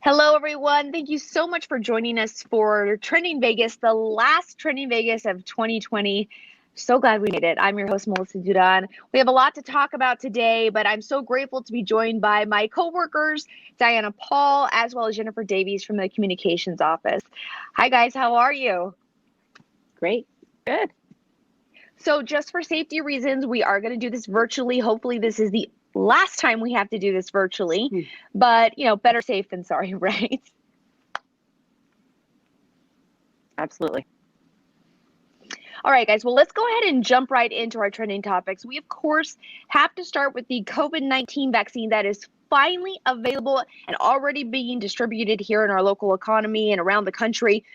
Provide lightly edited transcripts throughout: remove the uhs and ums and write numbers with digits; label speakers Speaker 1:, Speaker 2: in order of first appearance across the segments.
Speaker 1: Hello, everyone. Thank you so much for joining us for Trending Vegas, the last Trending Vegas of 2020. So glad we made it. I'm your host, Melissa Duran. We have a lot to talk about today, but I'm so grateful to be joined by my coworkers, Diana Paul, as well as Jennifer Davies from the communications office. Hi, guys. How are you?
Speaker 2: Great. Good.
Speaker 1: So just for safety reasons, we are going to do this virtually. Hopefully this is the last time we have to do this virtually, but better safe than sorry, right?
Speaker 2: Absolutely.
Speaker 1: All right, guys. Well, let's go ahead and jump right into our trending topics. We, of course, have to start with the COVID-19 vaccine that is finally available and already being distributed here in our local economy and around the country.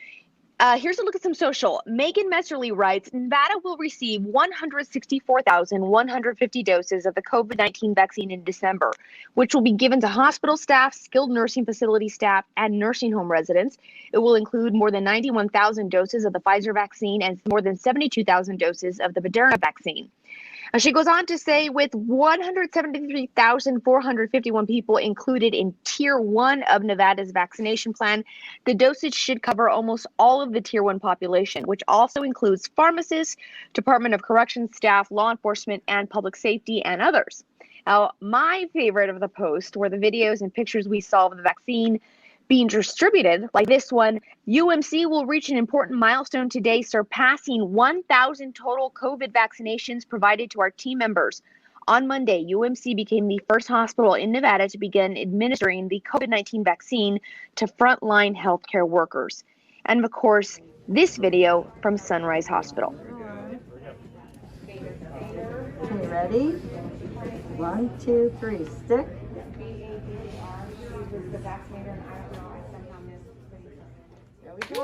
Speaker 1: Here's a look at some social. Megan Messerly writes, Nevada will receive 164,150 doses of the COVID-19 vaccine in December, which will be given to hospital staff, skilled nursing facility staff, and nursing home residents. It will include more than 91,000 doses of the Pfizer vaccine and more than 72,000 doses of the Moderna vaccine. She goes on to say, with 173,451 people included in Tier 1 of Nevada's vaccination plan, the dosage should cover almost all of the Tier 1 population, which also includes pharmacists, Department of Corrections staff, law enforcement, and public safety, and others. Now, my favorite of the post were the videos and pictures we saw of the vaccine being distributed, like this one. UMC will reach an important milestone today, surpassing 1,000 total COVID vaccinations provided to our team members. On Monday, UMC became the first hospital in Nevada to begin administering the COVID-19 vaccine to frontline healthcare workers. And of course, this video from Sunrise Hospital.
Speaker 3: Okay, ready? 1, 2, 3, stick. There we go.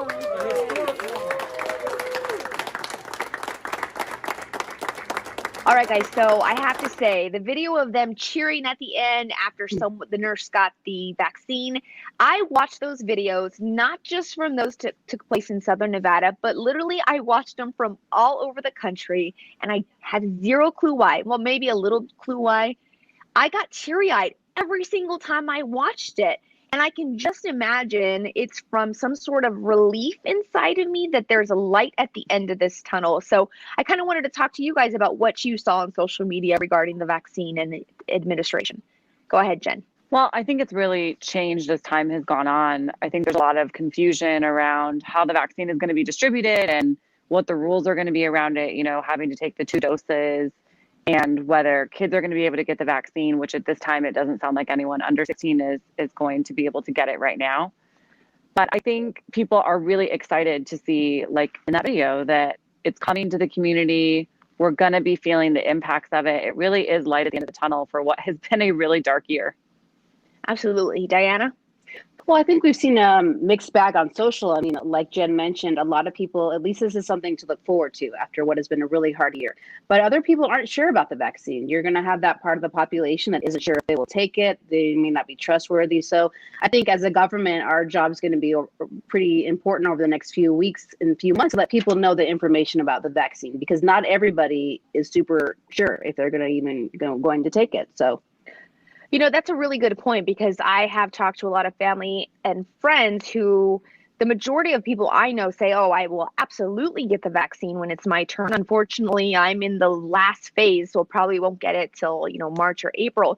Speaker 1: All right, guys, so I have to say, the video of them cheering at the end after the nurse got the vaccine, I watched those videos, not just from those that took place in Southern Nevada, but literally I watched them from all over the country, and I had zero clue why. Well, maybe a little clue why. I got teary-eyed every single time I watched it. And I can just imagine it's from some sort of relief inside of me that there's a light at the end of this tunnel. So I kind of wanted to talk to you guys about what you saw on social media regarding the vaccine and the administration. Go ahead, Jen.
Speaker 2: Well, I think it's really changed as time has gone on. I think there's a lot of confusion around how the vaccine is going to be distributed and what the rules are going to be around it, having to take the 2 doses and whether kids are going to be able to get the vaccine, which at this time, it doesn't sound like anyone under 16 is going to be able to get it right now. But I think people are really excited to see, like in that video, that it's coming to the community. We're going to be feeling the impacts of it. It really is light at the end of the tunnel for what has been a really dark year.
Speaker 1: Absolutely. Diana?
Speaker 4: Well, I think we've seen a mixed bag on social. I mean, like Jen mentioned, a lot of people, at least this is something to look forward to after what has been a really hard year. But other people aren't sure about the vaccine. You're going to have that part of the population that isn't sure if they will take it. They may not be trustworthy. So I think as a government, our job is going to be pretty important over the next few weeks and few months to let people know the information about the vaccine, because not everybody is super sure if they're going to take it. So.
Speaker 1: That's a really good point, because I have talked to a lot of family and friends who the majority of people I know say, oh, I will absolutely get the vaccine when it's my turn. Unfortunately, I'm in the last phase, so probably won't get it till, March or April.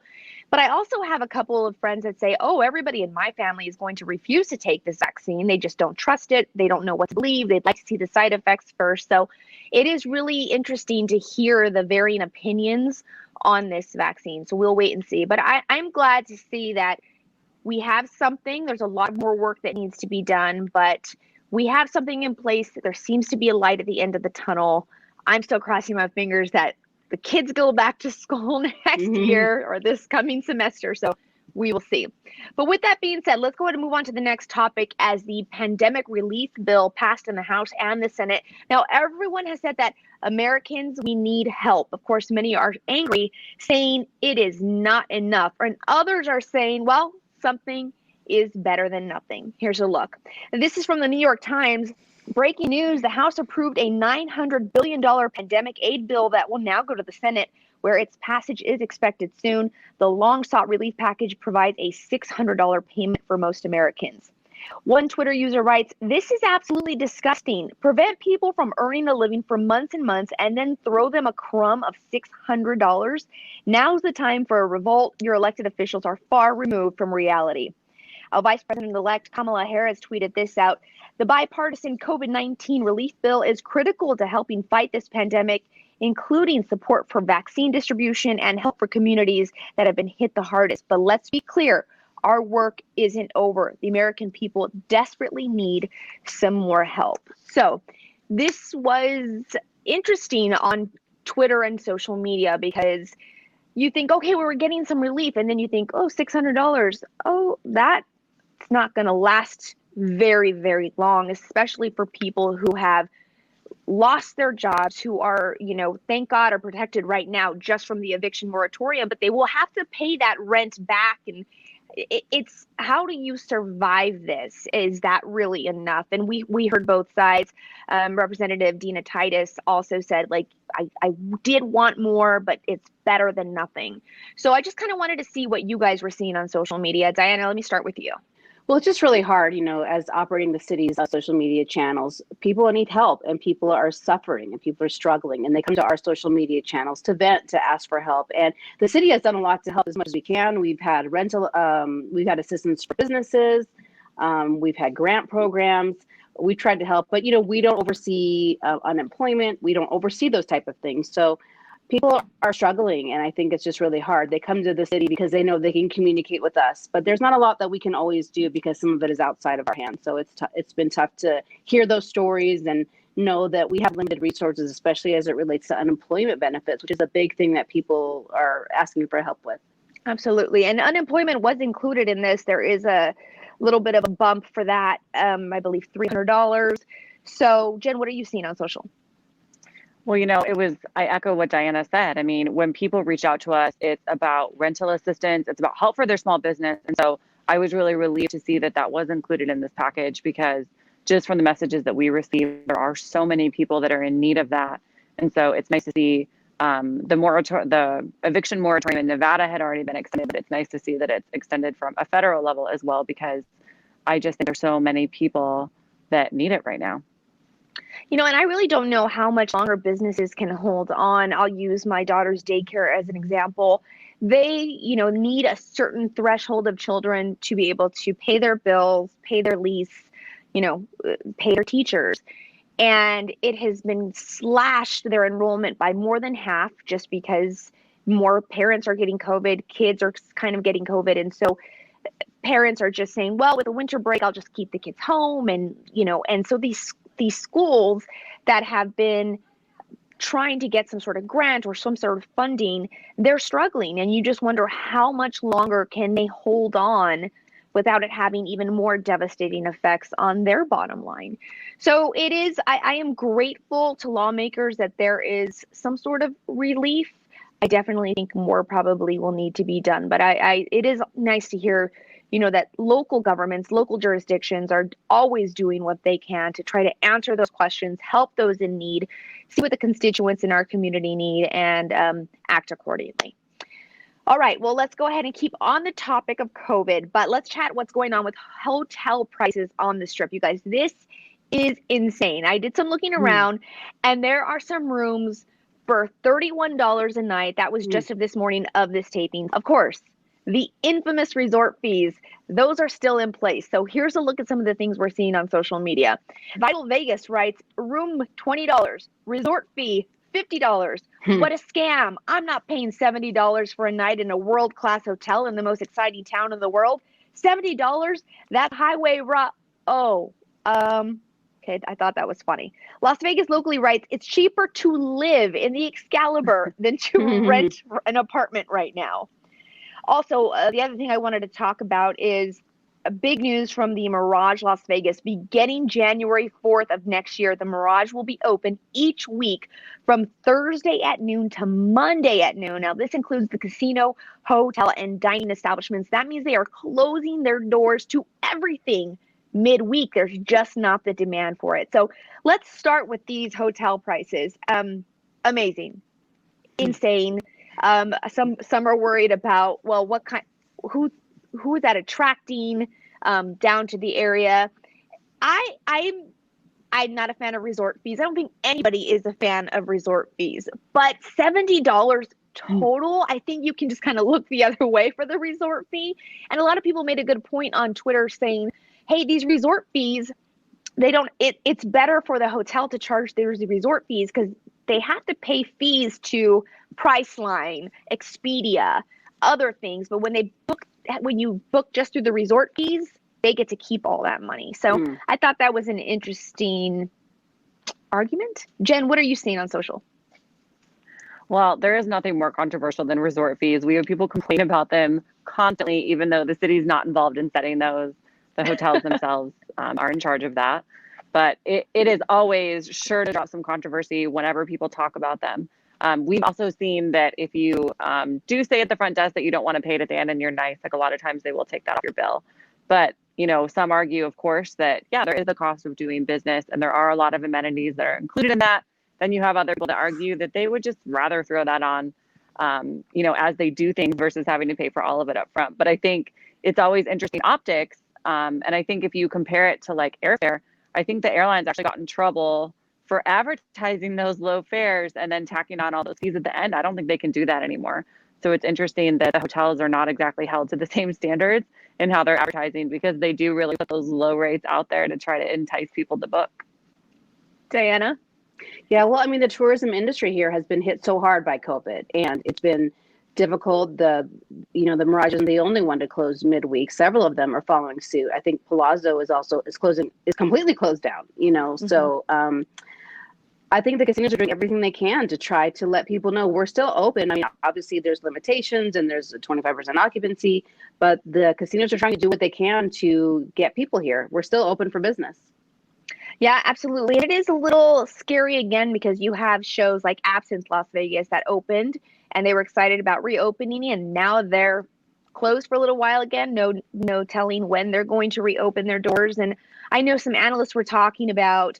Speaker 1: But I also have a couple of friends that say, oh, everybody in my family is going to refuse to take this vaccine. They just don't trust it. They don't know what to believe. They'd like to see the side effects first. So it is really interesting to hear the varying opinions on this vaccine. So we'll wait and see. But I'm glad to see that we have something. There's a lot more work that needs to be done, but we have something in place. There seems to be a light at the end of the tunnel. I'm still crossing my fingers that the kids go back to school next year or this coming semester. So we will see. But with that being said, let's go ahead and move on to the next topic as the pandemic relief bill passed in the House and the Senate. Now, everyone has said that Americans, we need help. Of course, many are angry, saying it is not enough. And others are saying, well, something is better than nothing. Here's a look. This is from the New York Times. Breaking news, the House approved a $900 billion pandemic aid bill that will now go to the Senate, where its passage is expected soon. The long-sought relief package provides a $600 payment for most Americans. One Twitter user writes, "This is absolutely disgusting. Prevent people from earning a living for months and months and then throw them a crumb of $600. Now's the time for a revolt. Your elected officials are far removed from reality." Vice President-elect Kamala Harris tweeted this out. "The bipartisan COVID-19 relief bill is critical to helping fight this pandemic, including support for vaccine distribution and help for communities that have been hit the hardest. But let's be clear, our work isn't over. The American people desperately need some more help." So this was interesting on Twitter and social media because you think, okay, well, we're getting some relief. And then you think, oh, $600. Oh, that's not going to last very, very long, especially for people who have lost their jobs, who are, thank God are protected right now just from the eviction moratorium, but they will have to pay that rent back. And it's how do you survive this? Is that really enough? And we heard both sides. Representative Dina Titus also said, I did want more, but it's better than nothing. So I just kind of wanted to see what you guys were seeing on social media. Diana, let me start with you.
Speaker 4: Well, it's just really hard, as operating the city's social media channels. People need help and people are suffering and people are struggling, and they come to our social media channels to vent, to ask for help. And the city has done a lot to help as much as we can. We've had we've had assistance for businesses. We've had grant programs. We tried to help, but we don't oversee unemployment. We don't oversee those type of things. So people are struggling, and I think it's just really hard. They come to the city because they know they can communicate with us, but there's not a lot that we can always do because some of it is outside of our hands. So it's been tough to hear those stories and know that we have limited resources, especially as it relates to unemployment benefits, which is a big thing that people are asking for help with.
Speaker 1: Absolutely. And unemployment was included in this. There is a little bit of a bump for that, I believe $300. So Jen, what are you seeing on social?
Speaker 2: Well, I echo what Diana said. I mean, when people reach out to us, it's about rental assistance, it's about help for their small business. And so I was really relieved to see that was included in this package, because just from the messages that we receive, there are so many people that are in need of that. And so it's nice to see the eviction moratorium in Nevada had already been extended, but it's nice to see that it's extended from a federal level as well, because I just think there's so many people that need it right now.
Speaker 1: And I really don't know how much longer businesses can hold on. I'll use my daughter's daycare as an example. They, need a certain threshold of children to be able to pay their bills, pay their lease, pay their teachers. And it has been slashed their enrollment by more than half just because more parents are getting COVID, kids are kind of getting COVID. And so parents are just saying, well, with the winter break, I'll just keep the kids home. And, and so these schools that have been trying to get some sort of grant or some sort of funding, they're struggling. And you just wonder how much longer can they hold on without it having even more devastating effects on their bottom line. So it is, I am grateful to lawmakers that there is some sort of relief. I definitely think more probably will need to be done, but it is nice to hear that local governments, local jurisdictions are always doing what they can to try to answer those questions, help those in need, see what the constituents in our community need, and act accordingly. All right, well, let's go ahead and keep on the topic of COVID, but let's chat what's going on with hotel prices on the Strip. You guys, this is insane. I did some looking around, and there are some rooms for $31 a night. That was just of this morning of this taping. Of course, the infamous resort fees, those are still in place. So here's a look at some of the things we're seeing on social media. Vital Vegas writes, room $20, resort fee $50. What a scam. I'm not paying $70 for a night in a world-class hotel in the most exciting town in the world. $70? That highway okay, I thought that was funny. Las Vegas locally writes, it's cheaper to live in the Excalibur than to rent an apartment right now. Also, the other thing I wanted to talk about is big news from the Mirage Las Vegas. Beginning January 4th of next year, the Mirage will be open each week from Thursday at noon to Monday at noon. Now, this includes the casino, hotel, and dining establishments. That means they are closing their doors to everything midweek. There's just not the demand for it. So let's start with these hotel prices. Amazing. Insane. Some are worried about, well, what kind, who who is that attracting down to the area. I'm not a fan of resort fees. I don't think anybody is a fan of resort fees, but $70 total, I think you can just kind of look the other way for the resort fee. And a lot of people made a good point on Twitter saying, hey, these resort fees, it's better for the hotel to charge these resort fees because they have to pay fees to Priceline, Expedia, other things. But when you book just through the resort fees, they get to keep all that money. So I thought that was an interesting argument. Jen, what are you seeing on social?
Speaker 2: Well, there is nothing more controversial than resort fees. We have people complain about them constantly, even though the city's not involved in setting those. The hotels themselves are in charge of that. But it is always sure to drop some controversy whenever people talk about them. We've also seen that if you do say at the front desk that you don't want to pay it at the end and you're nice, like a lot of times they will take that off your bill. But some argue, of course, that, yeah, there is a cost of doing business and there are a lot of amenities that are included in that. Then you have other people that argue that they would just rather throw that on, as they do things versus having to pay for all of it up front. But I think it's always interesting optics. And I think if you compare it to like airfare, I think the airlines actually got in trouble for advertising those low fares and then tacking on all those fees at the end. I don't think they can do that anymore. So it's interesting that the hotels are not exactly held to the same standards in how they're advertising because they do really put those low rates out there to try to entice people to book.
Speaker 1: Diana?
Speaker 4: Yeah, well, I mean, the tourism industry here has been hit so hard by COVID, and it's been difficult. The Mirage isn't the only one to close midweek. Several of them are following suit. I think Palazzo is completely closed down. So I think the casinos are doing everything they can to try to let people know we're still open. I mean, obviously there's limitations and there's a 25% occupancy, but the casinos are trying to do what they can to get people here. We're still open for business.
Speaker 1: Yeah, absolutely. And it is a little scary again because you have shows like Absinthe Las Vegas that opened and they were excited about reopening and now they're closed for a little while again. No telling when they're going to reopen their doors. And I know some analysts were talking about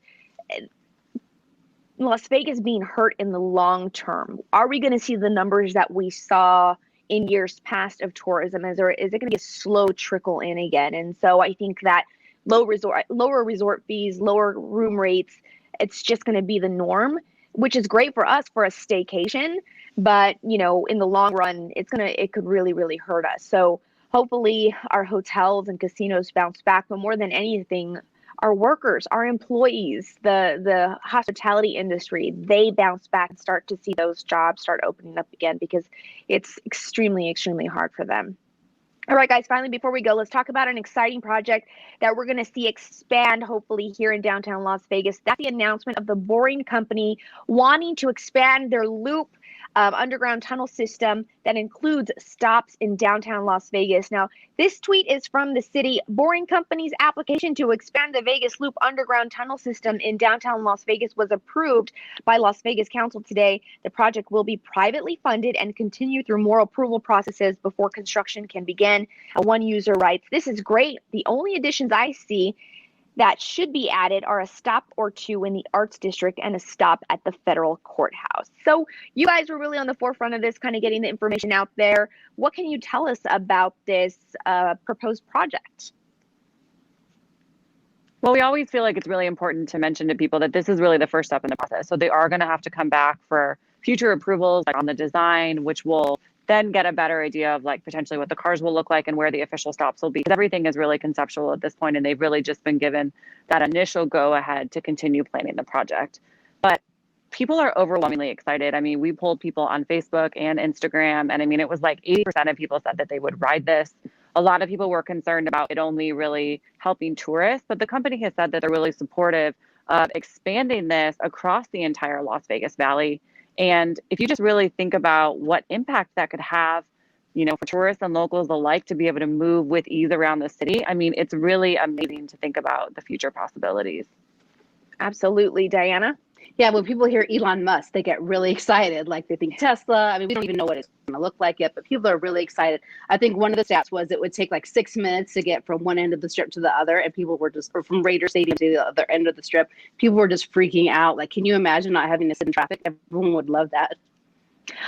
Speaker 1: Las Vegas being hurt in the long term. Are we going to see the numbers that we saw in years past of tourism? Is it going to be a slow trickle in again? And so I think that lower resort fees, lower room rates, it's just going to be the norm, which is great for us for a staycation. But, in the long run, it could really, really hurt us. So hopefully our hotels and casinos bounce back. But more than anything, our workers, our employees, the hospitality industry, they bounce back and start to see those jobs start opening up again because it's extremely, extremely hard for them. All right, guys, finally, before we go, let's talk about an exciting project that we're going to see expand, hopefully, here in downtown Las Vegas. That's the announcement of the Boring Company wanting to expand their Loop underground tunnel system that includes stops in downtown Las Vegas. Now, this tweet is from the city. Boring Company's application to expand the Vegas Loop underground tunnel system in downtown Las Vegas was approved by Las Vegas Council today. The project will be privately funded and continue through more approval processes before construction can begin. One user writes, "This is great. The only additions I see that should be added are a stop or two in the Arts District and a stop at the federal courthouse." So you guys were really on the forefront of this, kind of getting the information out there. What can you tell us about this proposed project?
Speaker 2: Well, we always feel like it's really important to mention to people that this is really the first step in the process. So they are going to have to come back for future approvals on the design, which will then get a better idea of like potentially what the cars will look like and where the official stops will be. Because everything is really conceptual at this point, and they've really just been given that initial go ahead to continue planning the project. But people are overwhelmingly excited. I mean, we polled people on Facebook and Instagram, and I mean, it was like 80% of people said that they would ride this. A lot of people were concerned about it only really helping tourists, but the company has said that they're really supportive of expanding this across the entire Las Vegas Valley. And if you just really think about what impact that could have, for tourists and locals alike to be able to move with ease around the city, I mean, it's really amazing to think about the future possibilities.
Speaker 1: Absolutely. Diana?
Speaker 4: Yeah, when people hear Elon Musk, they get really excited. Like they think Tesla. I mean, we don't even know what it's going to look like yet, but people are really excited. I think one of the stats was it would take like 6 minutes to get from one end of the strip to the other, and people were or from Raider Stadium to the other end of the strip. People were just freaking out. Like, can you imagine not having to sit in traffic? Everyone would love that.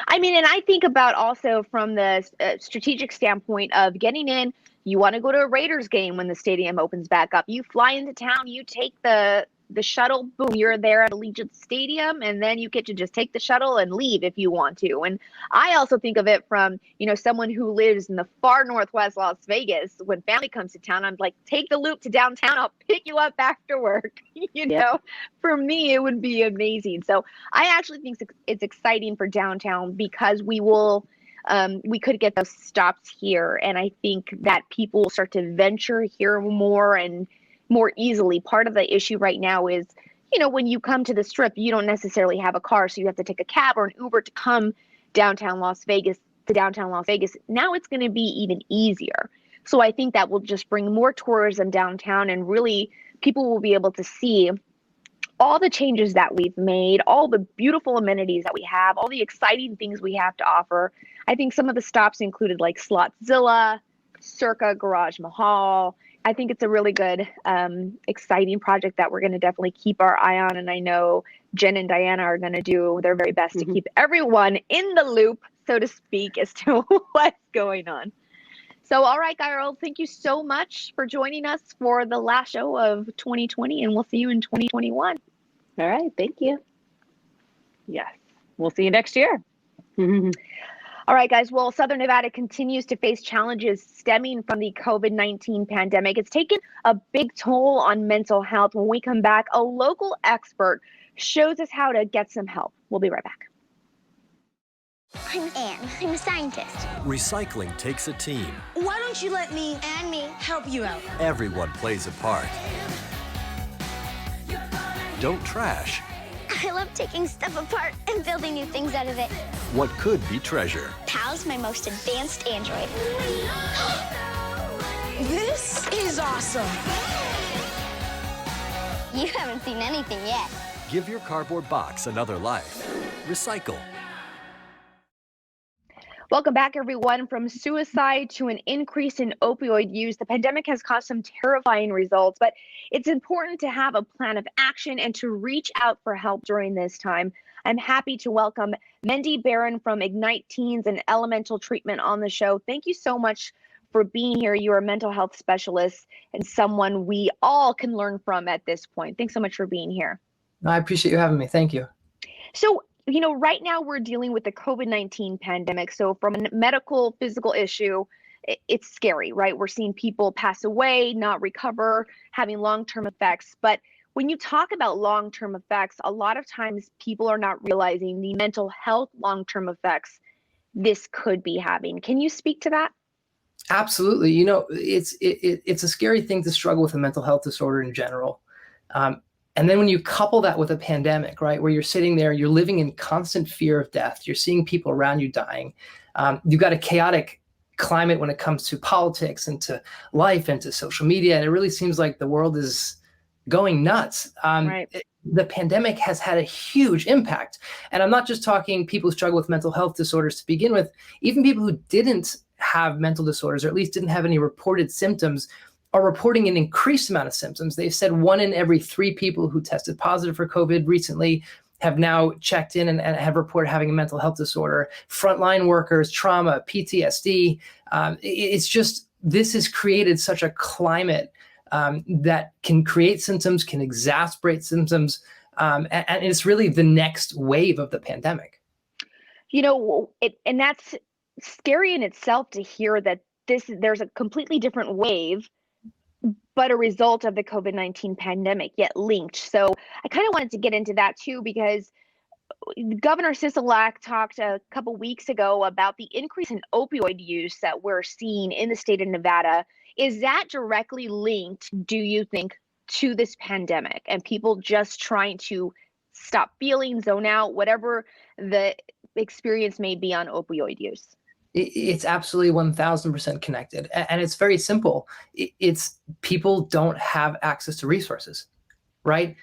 Speaker 1: I mean, and I think about also from the strategic standpoint of getting in. You want to go to a Raiders game when the stadium opens back up. You fly into town, you take the shuttle, boom, you're there at Allegiant Stadium, and then you get to just take the shuttle and leave if you want to. And I also think of it from, someone who lives in the far northwest Las Vegas. When family comes to town, I'm like, take the loop to downtown. I'll pick you up after work. For me, it would be amazing. So I actually think it's exciting for downtown because we could get those stops here. And I think that people will start to venture here more and more easily. Part of the issue right now is, when you come to the Strip, you don't necessarily have a car. So you have to take a cab or an Uber to come downtown Las Vegas. Now it's going to be even easier. So I think that will just bring more tourism downtown, and really people will be able to see all the changes that we've made, all the beautiful amenities that we have, all the exciting things we have to offer. I think some of the stops included like Slotzilla, Circa, Garage Mahal. I think it's a really good, exciting project that we're going to definitely keep our eye on. And I know Jen and Diana are going to do their very best to keep everyone in the loop, so to speak, as to what's going on. So, all right, Gairel, thank you so much for joining us for the last show of 2020, and we'll see you in 2021.
Speaker 4: All right, thank you.
Speaker 2: Yes, we'll see you next year.
Speaker 1: All right, guys. Well, Southern Nevada continues to face challenges stemming from the COVID-19 pandemic. It's taken a big toll on mental health. When we come back, a local expert shows us how to get some help. We'll be right back.
Speaker 5: I'm Anne. I'm a scientist.
Speaker 6: Recycling takes a team.
Speaker 5: Why don't you let me and me help you out?
Speaker 6: Everyone plays a part. Don't trash
Speaker 5: I love taking stuff apart and building new things out of it.
Speaker 6: what could be treasure.
Speaker 5: Pal's my most advanced android. This is awesome. You haven't seen anything yet.
Speaker 6: Give your cardboard box another life. Recycle.
Speaker 1: Welcome back, everyone. From suicide to an increase in opioid use, the pandemic has caused some terrifying results, but it's important to have a plan of action and to reach out for help during this time. I'm happy to welcome Mendy Barron from Ignite Teens and Elemental Treatment on the show. Thank you so much for being here. You're a mental health specialist and someone we all can learn from at this point. Thanks so much for being here.
Speaker 7: I appreciate you having me. Thank you.
Speaker 1: So, right now we're dealing with the COVID-19 pandemic. So from a medical, physical issue, it's scary, right? We're seeing people pass away, not recover, having long-term effects. But when you talk about long-term effects, a lot of times people are not realizing the mental health long-term effects this could be having. Can you speak to that?
Speaker 7: Absolutely. It's a scary thing to struggle with a mental health disorder in general. And then when you couple that with a pandemic, right, where you're sitting there, you're living in constant fear of death, you're seeing people around you dying. You've got a chaotic climate when it comes to politics and to life and to social media. And it really seems like the world is going nuts.
Speaker 1: Right.
Speaker 7: The pandemic has had a huge impact. And I'm not just talking people who struggle with mental health disorders to begin with, even people who didn't have mental disorders, or at least didn't have any reported symptoms, are reporting an increased amount of symptoms. They've said 1 in every 3 people who tested positive for COVID recently have now checked in and have reported having a mental health disorder. Frontline workers, trauma, PTSD. It's just, this has created such a climate that can create symptoms, can exacerbate symptoms. And it's really the next wave of the pandemic.
Speaker 1: And that's scary in itself to hear that there's a completely different wave, but a result of the COVID-19 pandemic, yet linked. So I kind of wanted to get into that too, because Governor Sisolak talked a couple weeks ago about the increase in opioid use that we're seeing in the state of Nevada. Is that directly linked, do you think, to this pandemic and people just trying to stop feeling, zone out, whatever the experience may be on opioid use?
Speaker 7: It's absolutely 1000% connected. And it's very simple. It's people don't have access to resources, right?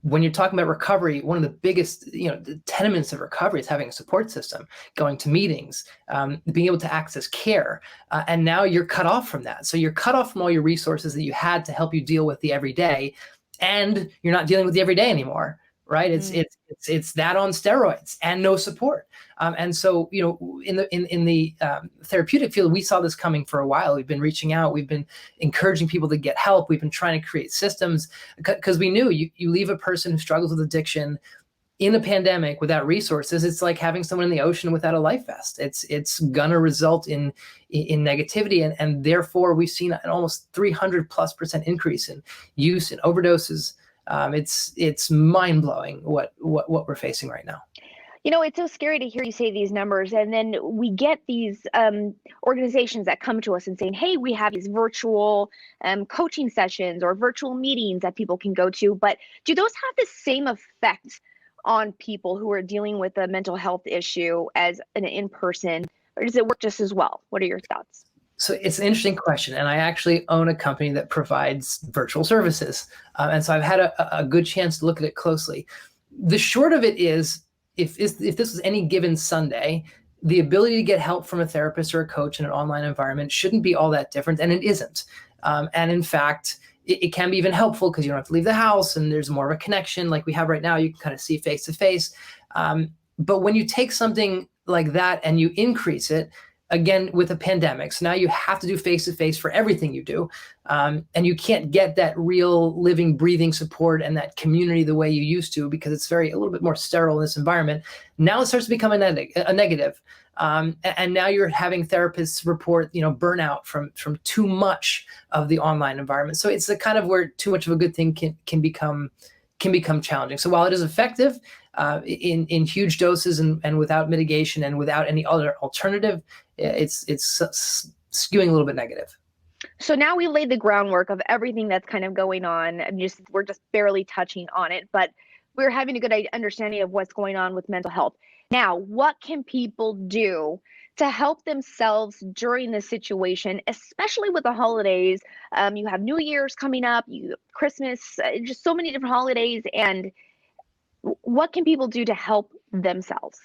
Speaker 7: When you're talking about recovery, one of the biggest, the tenements of recovery is having a support system, going to meetings, being able to access care. And now you're cut off from that. So you're cut off from all your resources that you had to help you deal with the everyday, and you're not dealing with the everyday anymore, right? It's that on steroids and no support. And so, you know, in the therapeutic field, we saw this coming for a while. We've been reaching out. We've been encouraging people to get help. We've been trying to create systems because we knew you leave a person who struggles with addiction in a pandemic without resources. It's like having someone in the ocean without a life vest. It's gonna result in negativity, and therefore we've seen an almost 300+% increase in use and overdoses. It's mind blowing what we're facing right now.
Speaker 1: You know, it's so scary to hear you say these numbers, and then we get these organizations that come to us and saying, hey, we have these virtual coaching sessions or virtual meetings that people can go to, but do those have the same effect on people who are dealing with a mental health issue as an in-person, or does it work just as well? What are your thoughts?
Speaker 7: So it's an interesting question, and I actually own a company that provides virtual services, and so I've had a good chance to look at it closely. The short of it is, if this was any given Sunday, the ability to get help from a therapist or a coach in an online environment shouldn't be all that different, and it isn't. And in fact, it can be even helpful because you don't have to leave the house and there's more of a connection like we have right now. You can kind of see face to face. But when you take something like that and you increase it, again, with a pandemic, so now you have to do face to face for everything you do. And you can't get that real living, breathing support and that community the way you used to because it's a little bit more sterile in this environment. Now it starts to become a negative. And now you're having therapists report, you know, burnout from too much of the online environment. So it's the kind of where too much of a good thing can become challenging. So while it is effective in huge doses and without mitigation and without any other alternative, it's skewing a little bit negative.
Speaker 1: So now we laid the groundwork of everything that's kind of going on, and we're just barely touching on it, but we're having a good understanding of what's going on with mental health. Now, what can people do to help themselves during this situation, especially with the holidays? You have New Year's coming up, you have Christmas, just so many different holidays. And what can people do to help themselves?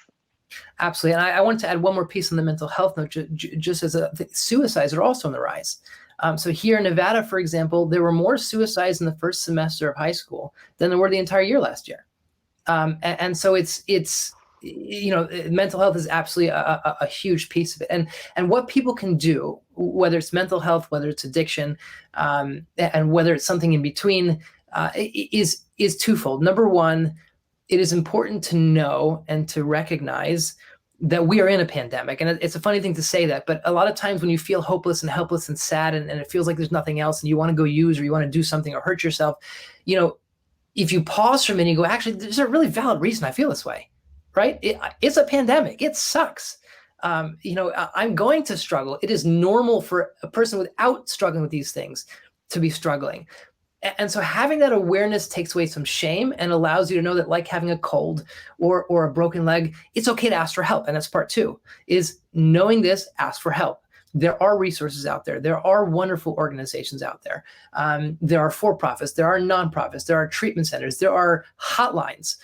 Speaker 7: Absolutely. And I wanted to add one more piece on the mental health note, just as suicides are also on the rise. So here in Nevada, for example, there were more suicides in the first semester of high school than there were the entire year last year. And so it's you know, mental health is absolutely a huge piece of it. And what people can do, whether it's mental health, whether it's addiction, and whether it's something in between, is twofold. Number one, it is important to know and to recognize that we are in a pandemic. And it's a funny thing to say that, but a lot of times when you feel hopeless and helpless and sad and it feels like there's nothing else and you want to go use or you want to do something or hurt yourself, you know, if you pause for a minute, you go, actually, there's a really valid reason I feel this way. Right? It's a pandemic. It sucks. You know, I'm going to struggle. It is normal for a person without struggling with these things to be struggling. And so having that awareness takes away some shame and allows you to know that, like having a cold or a broken leg, it's okay to ask for help. And that's part two, is knowing this, ask for help. There are resources out there. There are wonderful organizations out there. There are for-profits. There are nonprofits. There are treatment centers. There are hotlines.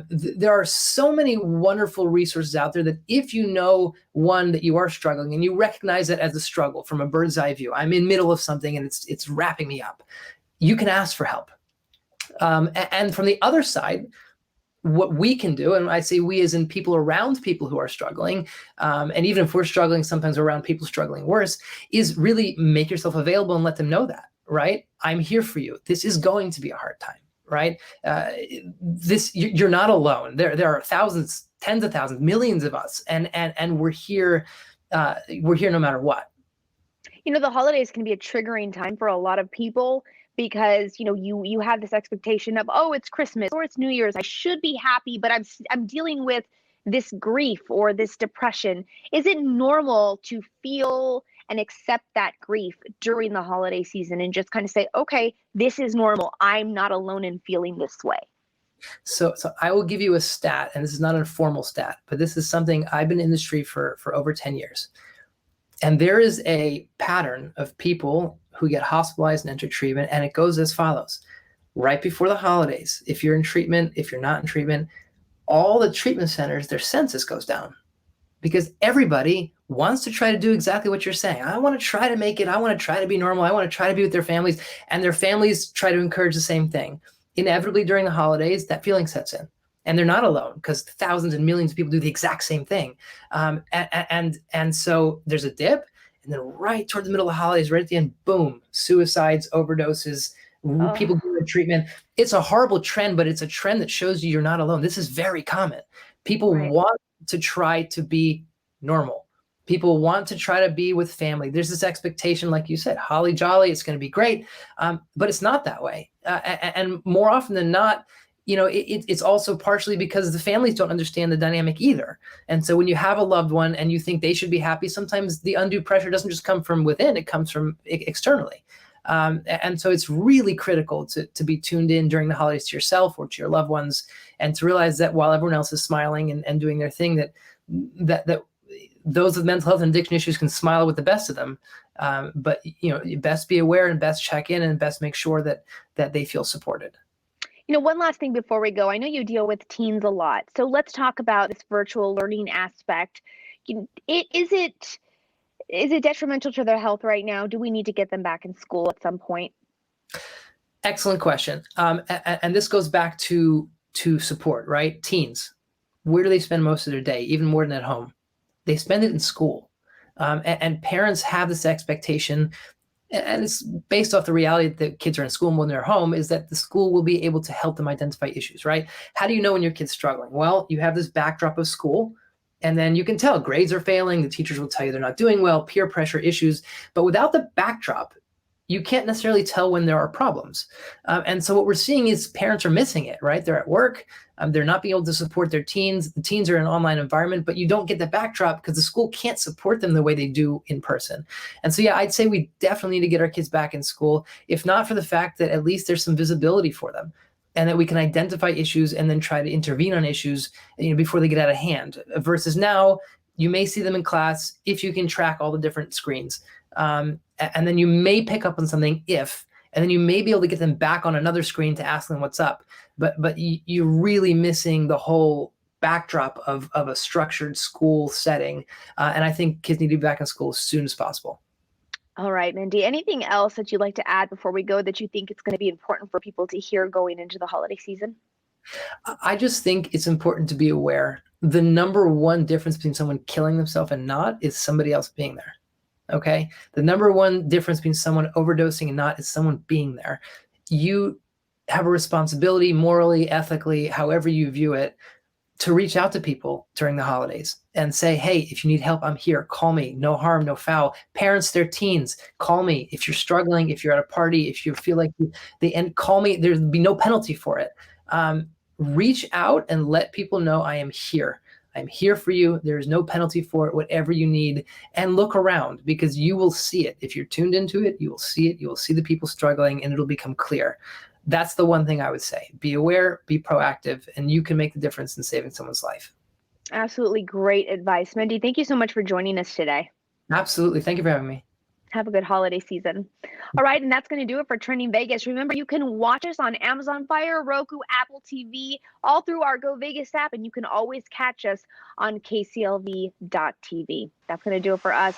Speaker 7: There are so many wonderful resources out there that if you know, one, that you are struggling and you recognize it as a struggle from a bird's eye view, I'm in middle of something and it's wrapping me up, you can ask for help. And from the other side, what we can do, and I say we as in people around people who are struggling, and even if we're struggling, sometimes we're around people struggling worse, is really make yourself available and let them know that, right? I'm here for you. This is going to be a hard time. Right? You're not alone. There are thousands, tens of thousands, millions of us, and we're here. We're here no matter what.
Speaker 1: You know, the holidays can be a triggering time for a lot of people because, you know, you have this expectation of, oh, it's Christmas or it's New Year's. I should be happy, but I'm dealing with this grief or this depression. Is it normal to feel and accept that grief during the holiday season and just kind of say, okay, this is normal. I'm not alone in feeling this way?
Speaker 7: So I will give you a stat, and this is not a formal stat, but this is something I've been in the industry for over 10 years. And there is a pattern of people who get hospitalized and enter treatment, and it goes as follows. Right before the holidays, if you're in treatment, if you're not in treatment, all the treatment centers, their census goes down because everybody wants to try to do exactly what you're saying. I want to try to make it. I want to try to be normal. I want to try to be with their families, and their families try to encourage the same thing. inevitably during the holidays, that feeling sets in. And they're not alone because thousands and millions of people do the exact same thing. And so there's a dip. And then right toward the middle of the holidays, right at the end, boom, suicides, overdoses, people going to treatment. It's a horrible trend, but it's a trend that shows you're not alone. This is very common. People want to try to be normal. People want to try to be with family. There's this expectation, like you said, holly jolly, it's going to be great. But it's not that way. And more often than not, it's also partially because the families don't understand the dynamic either. And so when you have a loved one and you think they should be happy, sometimes the undue pressure doesn't just come from within, it comes from externally. And so it's really critical to be tuned in during the holidays to yourself or to your loved ones, and to realize that while everyone else is smiling and doing their thing, that those with mental health and addiction issues can smile with the best of them. But you best be aware and best check in and best make sure that they feel supported.
Speaker 1: One last thing before we go. I know you deal with teens a lot. So let's talk about this virtual learning aspect. Is it detrimental to their health right now? Do we need to get them back in school at some point?
Speaker 7: Excellent question. And this goes back to support, right? Teens, where do they spend most of their day, even more than at home? They spend it in school. And parents have this expectation, and it's based off the reality that kids are in school more than they're home, is that the school will be able to help them identify issues, right? How do you know when your kid's struggling? Well, you have this backdrop of school, and then you can tell grades are failing. The teachers will tell you they're not doing well, peer pressure issues. But without the backdrop, you can't necessarily tell when there are problems. And so what we're seeing is parents are missing it, right? They're at work. They're not being able to support their teens. The teens are in an online environment, but you don't get the backdrop because the school can't support them the way they do in person. And so, yeah, I'd say we definitely need to get our kids back in school, if not for the fact that at least there's some visibility for them, and that we can identify issues and then try to intervene on issues before they get out of hand. Versus now, you may see them in class if you can track all the different screens. And then you may pick up on something and then you may be able to get them back on another screen to ask them what's up. But you're really missing the whole backdrop of a structured school setting. And I think kids need to be back in school as soon as possible.
Speaker 1: All right, Mindy, anything else that you'd like to add before we go that you think it's going to be important for people to hear going into the holiday season?
Speaker 7: I just think it's important to be aware. The number one difference between someone killing themselves and not is somebody else being there. Okay. The number one difference between someone overdosing and not is someone being there. You have a responsibility morally, ethically, however you view it, to reach out to people during the holidays and say, hey, if you need help, I'm here. Call me. No harm, no foul. Parents, their teens, call me. If you're struggling, if you're at a party, if you feel like call me. There'll be no penalty for it. Reach out and let people know I am here. I'm here for you. There is no penalty for it, whatever you need. And look around, because you will see it. If you're tuned into it, you will see it. You will see the people struggling, and it'll become clear. That's the one thing I would say. Be aware, be proactive, and you can make the difference in saving someone's life.
Speaker 1: Absolutely great advice. Mindy, thank you so much for joining us today.
Speaker 7: Absolutely. Thank you for having me.
Speaker 1: Have a good holiday season. All right, and that's going to do it for Trending Vegas. Remember, you can watch us on Amazon Fire, Roku, Apple TV, all through our Go Vegas app, and you can always catch us on KCLV.TV. That's going to do it for us.